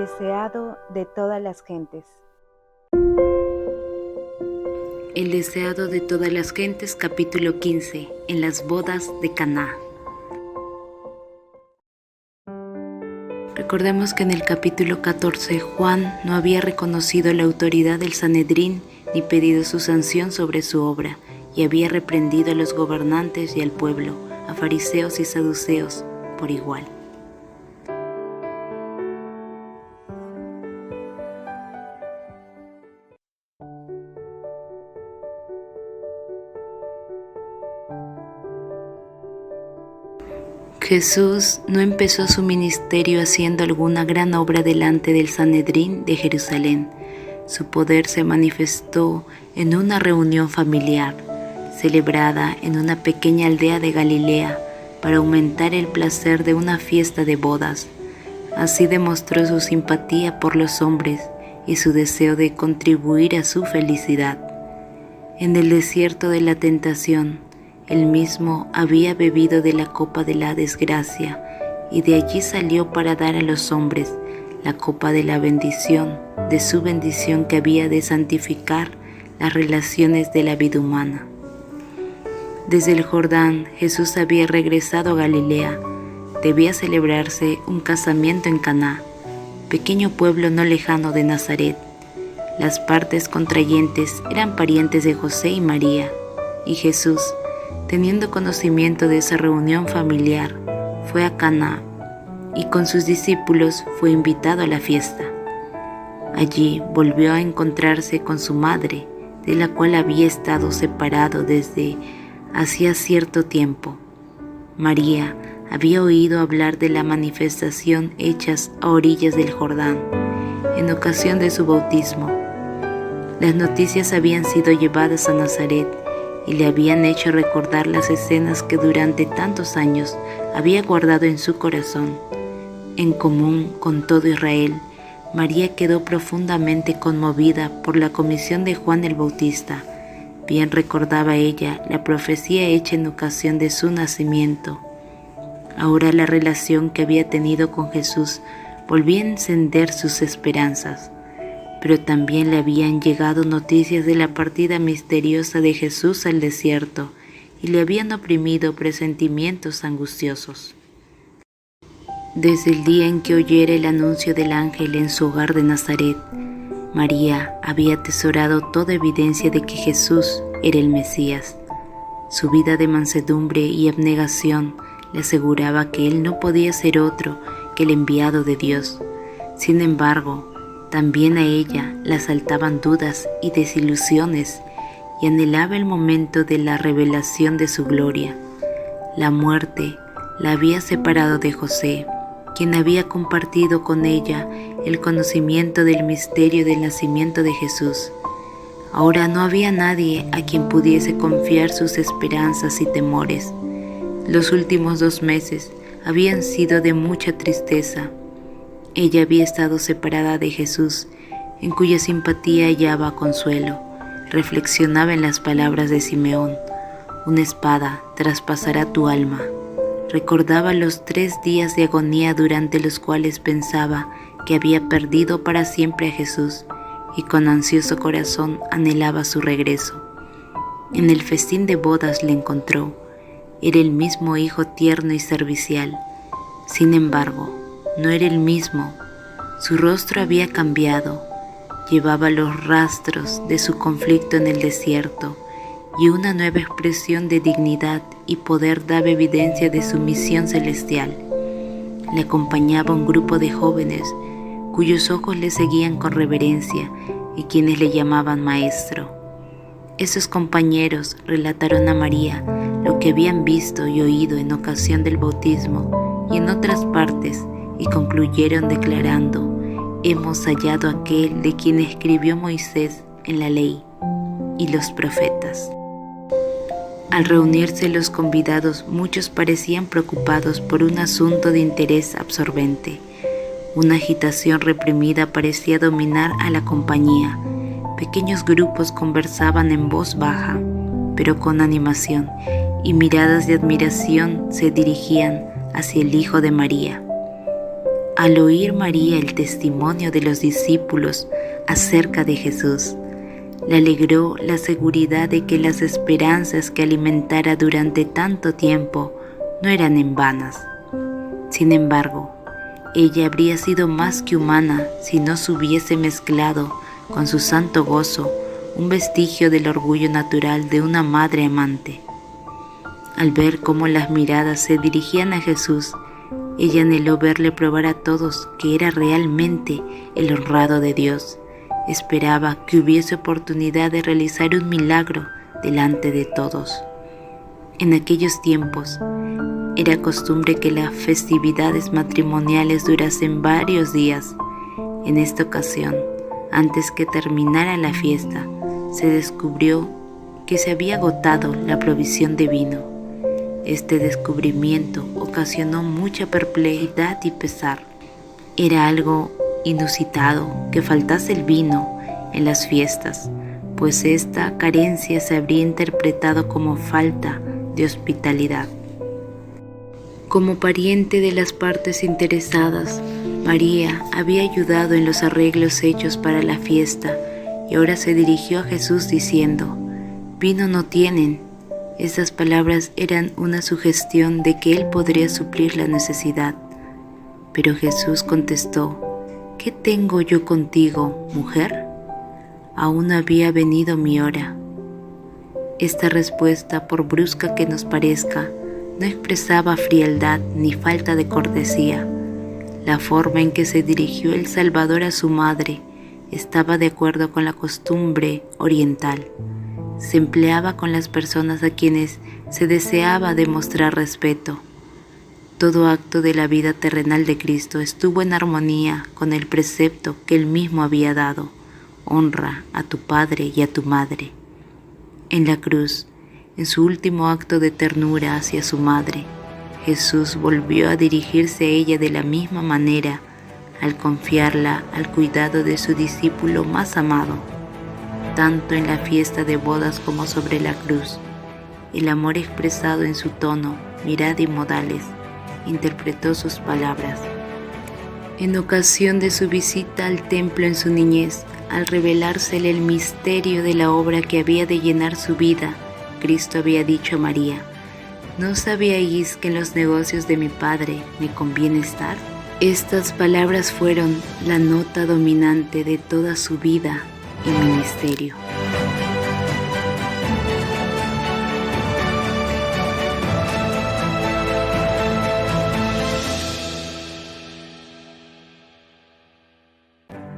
deseado de todas las gentes. El deseado de todas las gentes, capítulo 15, en las bodas de Caná. Recordemos que en el capítulo 14 Juan no había reconocido la autoridad del Sanedrín ni pedido su sanción sobre su obra, y había reprendido a los gobernantes y al pueblo, a fariseos y saduceos, por igual. Jesús no empezó su ministerio haciendo alguna gran obra delante del Sanedrín de Jerusalén. Su poder se manifestó en una reunión familiar, celebrada en una pequeña aldea de Galilea, para aumentar el placer de una fiesta de bodas. Así demostró su simpatía por los hombres y su deseo de contribuir a su felicidad. En el desierto de la tentación, Él mismo había bebido de la copa de la desgracia, y de allí salió para dar a los hombres la copa de la bendición, de su bendición que había de santificar las relaciones de la vida humana. Desde el Jordán, Jesús había regresado a Galilea. Debía celebrarse un casamiento en Caná, pequeño pueblo no lejano de Nazaret. Las partes contrayentes eran parientes de José y María, y Jesús, teniendo conocimiento de esa reunión familiar, fue a Caná y con sus discípulos fue invitado a la fiesta. Allí volvió a encontrarse con su madre, de la cual había estado separado desde hacía cierto tiempo. María había oído hablar de la manifestación hechas a orillas del Jordán, en ocasión de su bautismo. Las noticias habían sido llevadas a Nazaret y le habían hecho recordar las escenas que durante tantos años había guardado en su corazón. En común con todo Israel, María quedó profundamente conmovida por la comisión de Juan el Bautista. Bien recordaba ella la profecía hecha en ocasión de su nacimiento. Ahora la relación que había tenido con Jesús volvía a encender sus esperanzas. Pero también le habían llegado noticias de la partida misteriosa de Jesús al desierto y le habían oprimido presentimientos angustiosos. Desde el día en que oyera el anuncio del ángel en su hogar de Nazaret, María había atesorado toda evidencia de que Jesús era el Mesías. Su vida de mansedumbre y abnegación le aseguraba que él no podía ser otro que el enviado de Dios. Sin embargo, también a ella la asaltaban dudas y desilusiones, y anhelaba el momento de la revelación de su gloria. La muerte la había separado de José, quien había compartido con ella el conocimiento del misterio del nacimiento de Jesús. Ahora no había nadie a quien pudiese confiar sus esperanzas y temores. Los últimos 2 meses habían sido de mucha tristeza. Ella había estado separada de Jesús, en cuya simpatía hallaba consuelo. Reflexionaba en las palabras de Simeón: una espada traspasará tu alma. Recordaba los 3 días de agonía durante los cuales pensaba que había perdido para siempre a Jesús, y con ansioso corazón anhelaba su regreso. En el festín de bodas le encontró. Era el mismo hijo tierno y servicial. Sin embargo, no era el mismo. Su rostro había cambiado. Llevaba los rastros de su conflicto en el desierto, y una nueva expresión de dignidad y poder daba evidencia de su misión celestial. Le acompañaba un grupo de jóvenes cuyos ojos le seguían con reverencia y quienes le llamaban maestro. Esos compañeros relataron a María lo que habían visto y oído en ocasión del bautismo y en otras partes, y concluyeron declarando: hemos hallado aquel de quien escribió Moisés en la ley y los profetas. Al reunirse los convidados, muchos parecían preocupados por un asunto de interés absorbente. Una agitación reprimida parecía dominar a la compañía. Pequeños grupos conversaban en voz baja, pero con animación, y miradas de admiración se dirigían hacia el hijo de María. Al oír María el testimonio de los discípulos acerca de Jesús, le alegró la seguridad de que las esperanzas que alimentara durante tanto tiempo no eran en vanas. Sin embargo, ella habría sido más que humana si no se hubiese mezclado con su santo gozo un vestigio del orgullo natural de una madre amante. Al ver cómo las miradas se dirigían a Jesús, ella anheló verle probar a todos que era realmente el honrado de Dios. Esperaba que hubiese oportunidad de realizar un milagro delante de todos. En aquellos tiempos, era costumbre que las festividades matrimoniales durasen varios días. En esta ocasión, antes que terminara la fiesta, se descubrió que se había agotado la provisión de vino. Este descubrimiento ocasionó mucha perplejidad y pesar. Era algo inusitado que faltase el vino en las fiestas, pues esta carencia se habría interpretado como falta de hospitalidad. Como pariente de las partes interesadas, María había ayudado en los arreglos hechos para la fiesta y ahora se dirigió a Jesús diciendo: «Vino no tienen». Estas palabras eran una sugestión de que él podría suplir la necesidad. Pero Jesús contestó: «¿Qué tengo yo contigo, mujer? Aún no había venido mi hora». Esta respuesta, por brusca que nos parezca, no expresaba frialdad ni falta de cortesía. La forma en que se dirigió el Salvador a su madre estaba de acuerdo con la costumbre oriental. Se empleaba con las personas a quienes se deseaba demostrar respeto. Todo acto de la vida terrenal de Cristo estuvo en armonía con el precepto que él mismo había dado: honra a tu padre y a tu madre. En la cruz, en su último acto de ternura hacia su madre, Jesús volvió a dirigirse a ella de la misma manera al confiarla al cuidado de su discípulo más amado. Tanto en la fiesta de bodas como sobre la cruz, el amor expresado en su tono, mirada y modales interpretó sus palabras. En ocasión de su visita al templo en su niñez, al revelársele el misterio de la obra que había de llenar su vida, Cristo había dicho a María: ¿no sabíais que en los negocios de mi Padre me conviene estar? Estas palabras fueron la nota dominante de toda su vida y ministerio.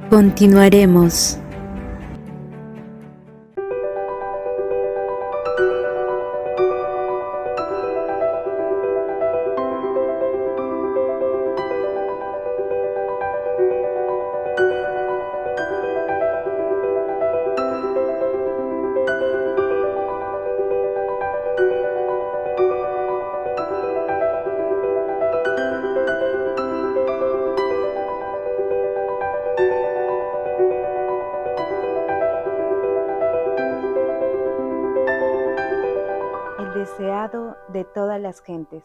Continuaremos. El deseado de todas las gentes.